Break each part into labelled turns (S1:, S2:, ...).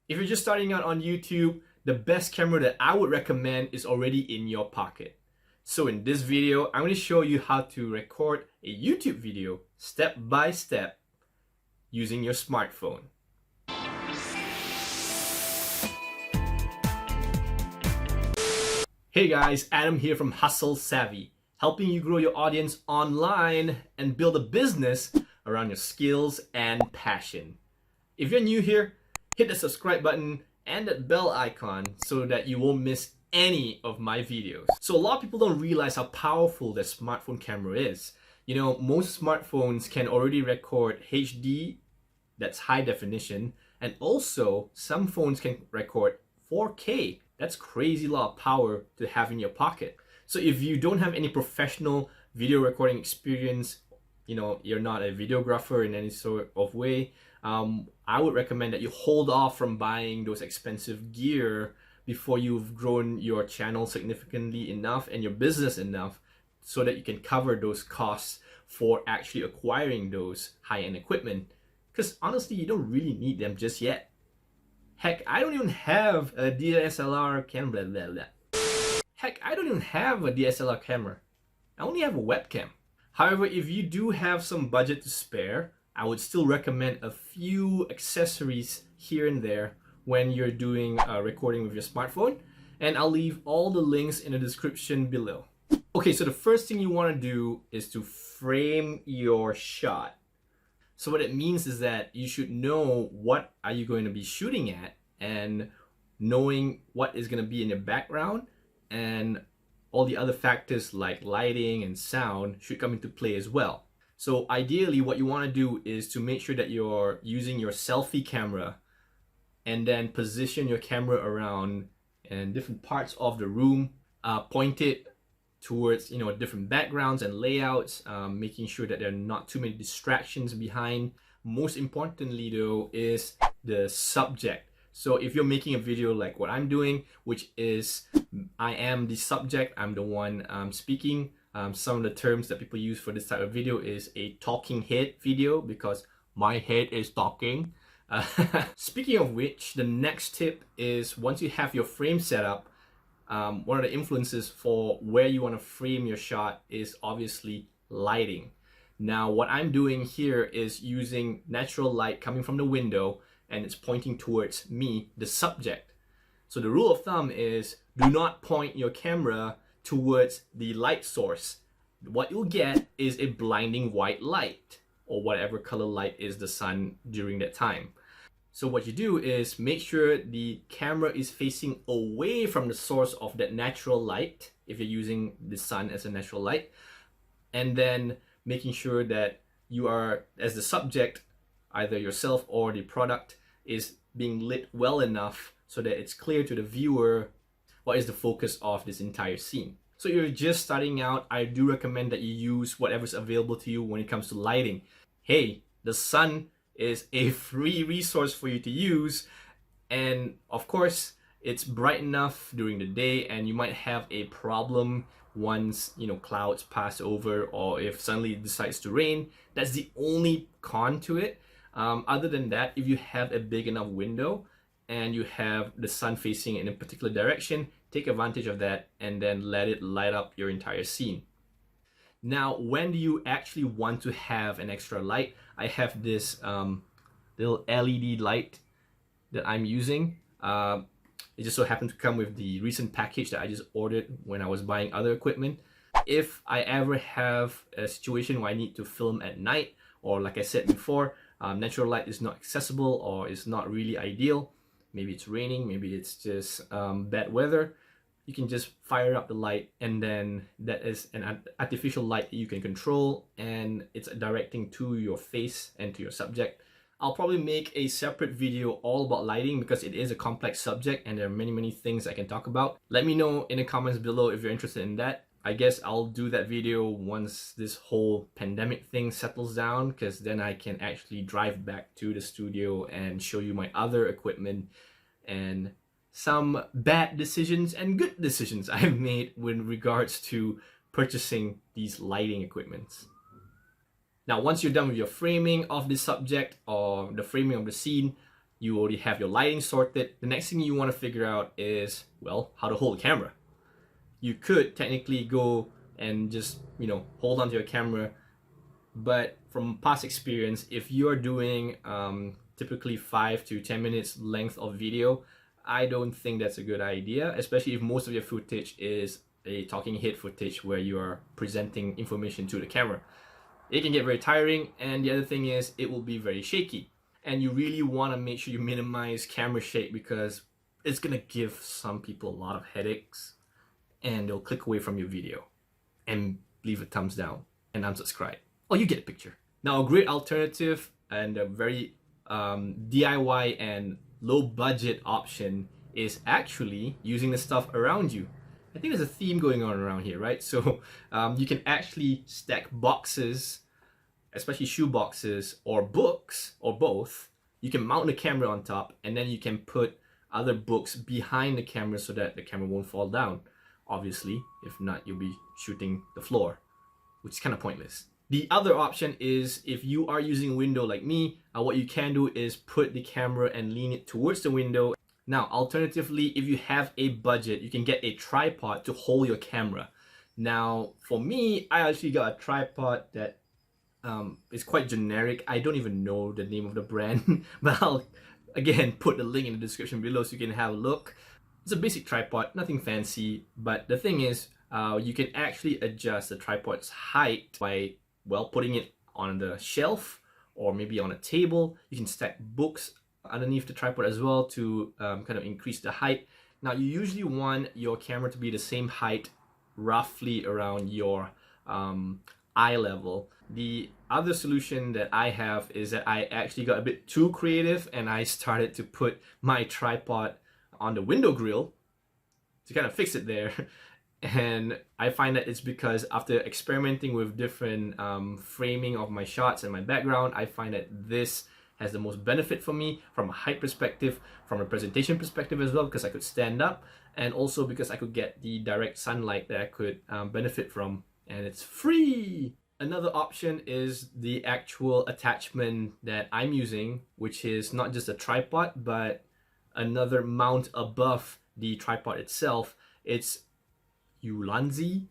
S1: If you're just starting out on YouTube, the best camera that I would recommend is already in your pocket. So in this video, I'm going to show you how to record a YouTube video step by step using your smartphone. Hey guys, Adam here from Hustle Savvy, helping you grow your audience online and build a business around your skills and passion. If you're new here, hit the subscribe button and that bell icon so that you won't miss any of my videos. So a lot of people don't realize how powerful their smartphone camera is. You know, most smartphones can already record HD, that's high definition, and also some phones can record 4K. That's crazy lot of power to have in your pocket. So if you don't have any professional video recording experience, you know, you're not a videographer in any sort of way, I would recommend that you hold off from buying those expensive gear before you've grown your channel significantly enough and your business enough so that you can cover those costs for actually acquiring those high-end equipment. Because honestly, you don't really need them just yet. Heck, I don't even have a DSLR camera. Heck, I don't even have a DSLR camera. I only have a webcam. However, if you do have some budget to spare, I would still recommend a few accessories here and there when you're doing recording with your smartphone, and I'll leave all the links in the description below. Okay, so the first thing you want to do is to frame your shot. So what it means is that you should know what are you going to be shooting at, and knowing what is going to be in your background and all the other factors like lighting and sound should come into play as well. So ideally what you want to do is to make sure that you're using your selfie camera and then position your camera around in different parts of the room, point it towards, you know, different backgrounds and layouts, making sure that there are not too many distractions behind. Most importantly though is the subject. So if you're making a video like what I'm doing, which is I am the subject, I'm the one speaking. Some of the terms that people use for this type of video is a talking head video because my head is talking. Speaking of which, the next tip is once you have your frame set up, one of the influences for where you want to frame your shot is obviously lighting. Now what I'm doing here is using natural light coming from the window and it's pointing towards me, the subject. So the rule of thumb is do not point your camera towards the light source. What you'll get is a blinding white light or whatever color light is the sun during that time. So what you do is make sure the camera is facing away from the source of that natural light if you're using the sun as a natural light, and then making sure that you are, as the subject, either yourself or the product, is being lit well enough so that it's clear to the viewer what is the focus of this entire scene. So if you're just starting out, I do recommend that you use whatever's available to you when it comes to lighting. Hey, the sun is a free resource for you to use, and of course it's bright enough during the day, and you might have a problem once, you know, clouds pass over or if suddenly it decides to rain. That's the only con to it. Other than that, if you have a big enough window and you have the sun facing in a particular direction, take advantage of that and then let it light up your entire scene. Now, when do you actually want to have an extra light? I have this little LED light that I'm using. It just so happened to come with the recent package that I just ordered when I was buying other equipment. If I ever have a situation where I need to film at night, or like I said before, natural light is not accessible or is not really ideal, maybe it's raining, maybe it's just bad weather, you can just fire up the light, and then that is an artificial light that you can control, and it's directing to your face and to your subject. I'll probably make a separate video all about lighting because it is a complex subject and there are many things I can talk about. Let me know in the comments below if you're interested in that. I guess I'll do that video once this whole pandemic thing settles down, because then I can actually drive back to the studio and show you my other equipment and some bad decisions and good decisions I've made with regards to purchasing these lighting equipments. Now, once you're done with your framing of the subject or the framing of the scene, you already have your lighting sorted. The next thing you want to figure out is, well, how to hold the camera. You could technically go and just, hold onto your camera, but from past experience, if you're doing typically 5 to 10 minutes length of video, I don't think that's a good idea, especially if most of your footage is a talking head footage where you are presenting information to the camera. It can get very tiring, and the other thing is it will be very shaky. And you really want to make sure you minimize camera shake, because it's gonna give some people a lot of headaches, and they'll click away from your video and leave a thumbs down and unsubscribe. Oh, you get a picture. Now, a great alternative and a very DIY and low budget option is actually using the stuff around you. I think there's a theme going on around here, right? So you can actually stack boxes, especially shoe boxes or books or both. You can mount the camera on top, and then you can put other books behind the camera so that the camera won't fall down. Obviously, if not, you'll be shooting the floor, which is kind of pointless. The other option is, if you are using a window like me, what you can do is put the camera and lean it towards the window. Now, alternatively, if you have a budget, you can get a tripod to hold your camera. Now, for me, I actually got a tripod that is quite generic. I don't even know the name of the brand, but I'll, again, put the link in the description below so you can have a look. It's a basic tripod, nothing fancy, but the thing is, you can actually adjust the tripod's height by, well, putting it on the shelf or maybe on a table. You can stack books underneath the tripod as well to kind of increase the height. Now, you usually want your camera to be the same height, roughly around your eye level. The other solution that I have is that I actually got a bit too creative, and I started to put my tripod on the window grill to kind of fix it there. And I find that it's because after experimenting with different framing of my shots and my background, I find that this has the most benefit for me from a height perspective, from a presentation perspective as well, because I could stand up, and also because I could get the direct sunlight that I could benefit from, and it's free. Another option is the actual attachment that I'm using, which is not just a tripod, but another mount above the tripod itself. It's Ulanzi,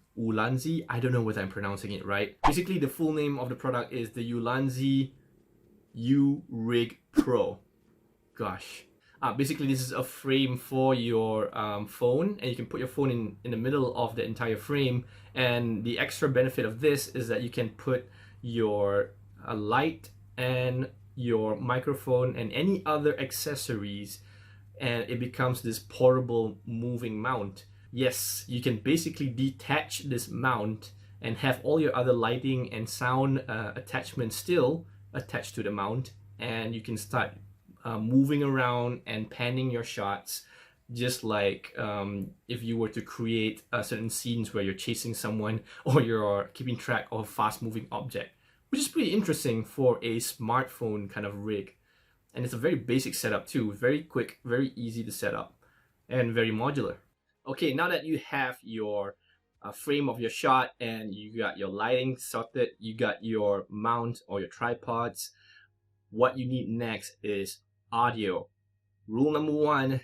S1: I don't know whether I'm pronouncing it right. Basically, the full name of the product is the Ulanzi U-Rig Pro. Gosh. Basically, this is a frame for your phone, and you can put your phone in the middle of the entire frame. And the extra benefit of this is that you can put your light and your microphone and any other accessories, and it becomes this portable moving mount. Yes, you can basically detach this mount and have all your other lighting and sound attachments still attached to the mount, and you can start moving around and panning your shots, just like if you were to create certain scenes where you're chasing someone or you're keeping track of a fast-moving object, which is pretty interesting for a smartphone kind of rig. And it's a very basic setup too, very quick, very easy to set up, and very modular. Okay, now that you have your frame of your shot and you got your lighting sorted, you got your mount or your tripods, what you need next is audio. Rule number 1,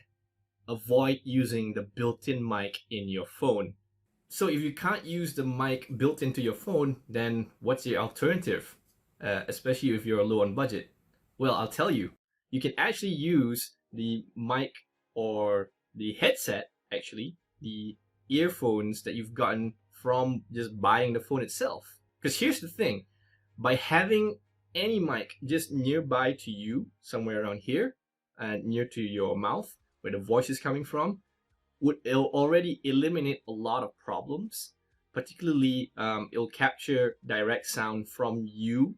S1: avoid using the built-in mic in your phone. So if you can't use the mic built into your phone, then what's your alternative? Especially if you're low on budget. Well, I'll tell you. You can actually use the mic or the headset, actually, the earphones that you've gotten from just buying the phone itself. Because here's the thing, by having any mic just nearby to you, somewhere around here, and near to your mouth, where the voice is coming from, it'll already eliminate a lot of problems. Particularly, it'll capture direct sound from you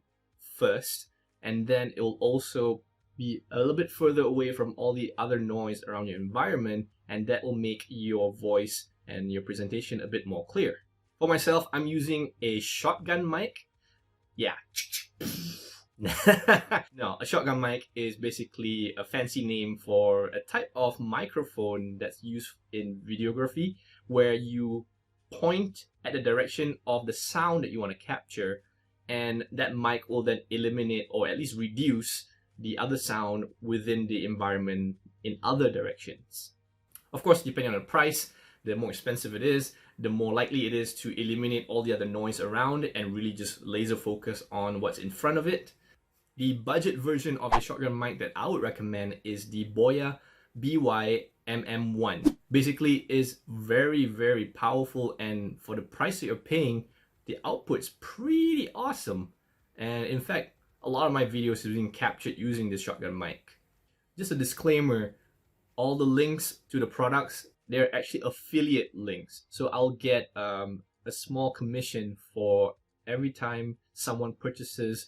S1: first, and then it'll also be a little bit further away from all the other noise around your environment, and that will make your voice and your presentation a bit more clear. For myself, I'm using a shotgun mic. Yeah. No, a shotgun mic is basically a fancy name for a type of microphone that's used in videography, where you point at the direction of the sound that you want to capture, and that mic will then eliminate or at least reduce the other sound within the environment in other directions. Of course, depending on the price, the more expensive it is, the more likely it is to eliminate all the other noise around and really just laser focus on what's in front of it. The budget version of the shotgun mic that I would recommend is the Boya BY-MM1. Basically, is very, very powerful, and for the price that you're paying, the output's pretty awesome. And in fact, a lot of my videos have been captured using this shotgun mic. Just a disclaimer, all the links to the products, they're actually affiliate links. So I'll get a small commission for every time someone purchases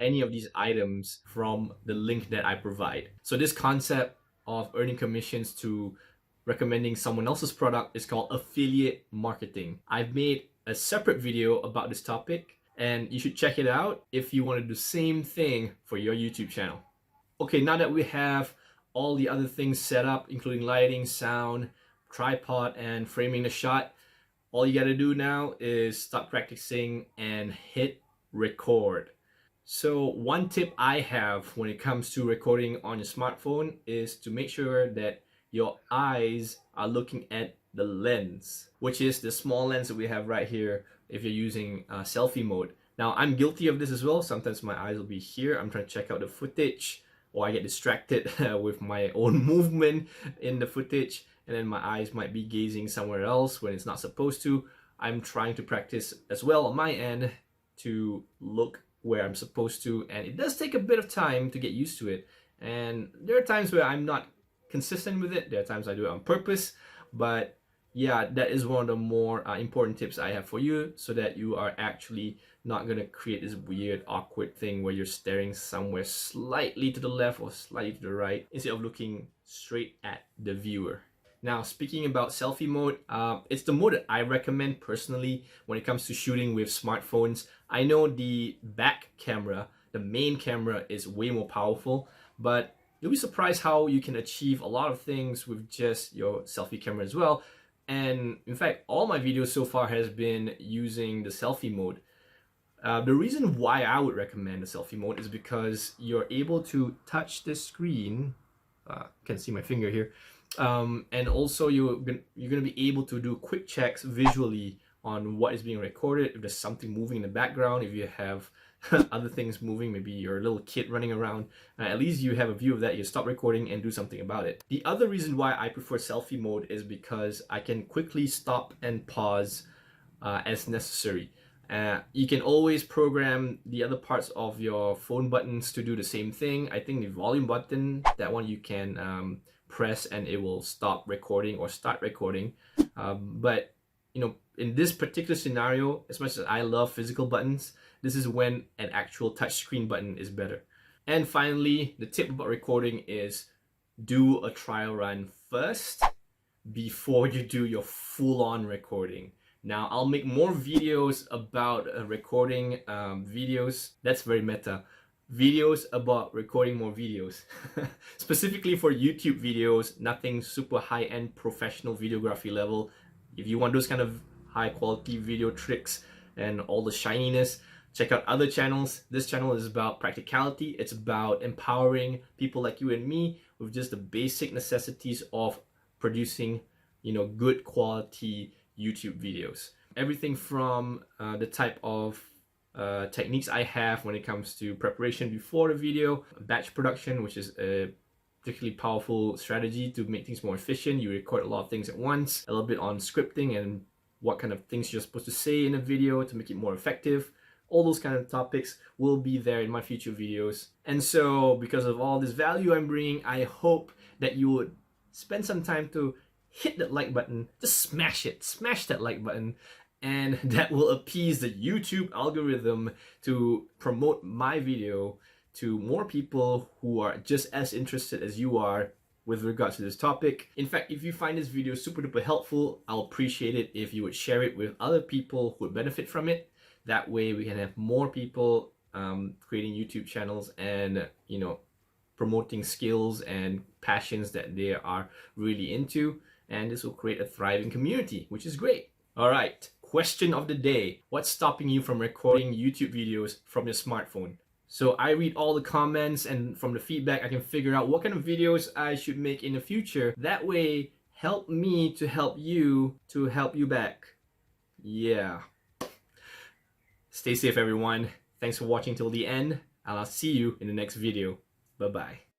S1: any of these items from the link that I provide. So this concept of earning commissions to recommending someone else's product is called affiliate marketing. I've made a separate video about this topic, and you should check it out if you want to do the same thing for your YouTube channel. Okay, now that we have all the other things set up, including lighting, sound, tripod, and framing the shot, all you gotta do now is start practicing and hit record. So one tip I have when it comes to recording on your smartphone is to make sure that your eyes are looking at the lens, which is the small lens that we have right here if you're using selfie mode. Now, I'm guilty of this as well. Sometimes my eyes will be here. I'm trying to check out the footage, or I get distracted with my own movement in the footage, and then my eyes might be gazing somewhere else when it's not supposed to. I'm trying to practice as well on my end to look where I'm supposed to, and it does take a bit of time to get used to it. And there are times where I'm not consistent with it. There are times I do it on purpose, but yeah, that is one of the more important tips I have for you, so that you are actually not gonna create this weird, awkward thing where you're staring somewhere slightly to the left or slightly to the right instead of looking straight at the viewer. Now, speaking about selfie mode, it's the mode that I recommend personally when it comes to shooting with smartphones. I know the back camera, the main camera, is way more powerful, but you'll be surprised how you can achieve a lot of things with just your selfie camera as well. And in fact, all my videos so far has been using the selfie mode. The reason why I would recommend the selfie mode is because you're able to touch the screen. You can see my finger here. And also you're gonna be able to do quick checks visually on what is being recorded. If there's something moving in the background, if you have other things moving, maybe your little kid running around, at least you have a view of that. You stop recording and do something about it. The other reason why I prefer selfie mode is because I can quickly stop and pause as necessary. You can always program the other parts of your phone buttons to do the same thing. I think the volume button, that one you can press and it will stop recording or start recording. But you know, in this particular scenario, as much as I love physical buttons, this is when an actual touchscreen button is better. And finally, the tip about recording is do a trial run first before you do your full-on recording. Now, I'll make more videos about recording videos. That's very meta. Videos about recording more videos. Specifically for YouTube videos, nothing super high-end professional videography level. If you want those kind of high-quality video tricks and all the shininess, check out other channels. This channel is about practicality. It's about empowering people like you and me with just the basic necessities of producing, you know, good quality YouTube videos. Everything from the type of techniques I have when it comes to preparation before the video, batch production, which is a particularly powerful strategy to make things more efficient. You record a lot of things at once, a little bit on scripting and what kind of things you're supposed to say in a video to make it more effective. All those kind of topics will be there in my future videos. And so because of all this value I'm bringing, I hope that you would spend some time to hit that like button. Just smash it, smash that like button, and that will appease the YouTube algorithm to promote my video to more people who are just as interested as you are with regards to this topic. In fact, if you find this video super duper helpful, I'll appreciate it if you would share it with other people who would benefit from it. That way we can have more people creating YouTube channels and, you know, promoting skills and passions that they are really into. And this will create a thriving community, which is great. All right, question of the day. What's stopping you from recording YouTube videos from your smartphone? So I read all the comments, and from the feedback I can figure out what kind of videos I should make in the future. That way, help me to help you back. Yeah. Stay safe, everyone. Thanks for watching till the end, and I'll see you in the next video. Bye-bye.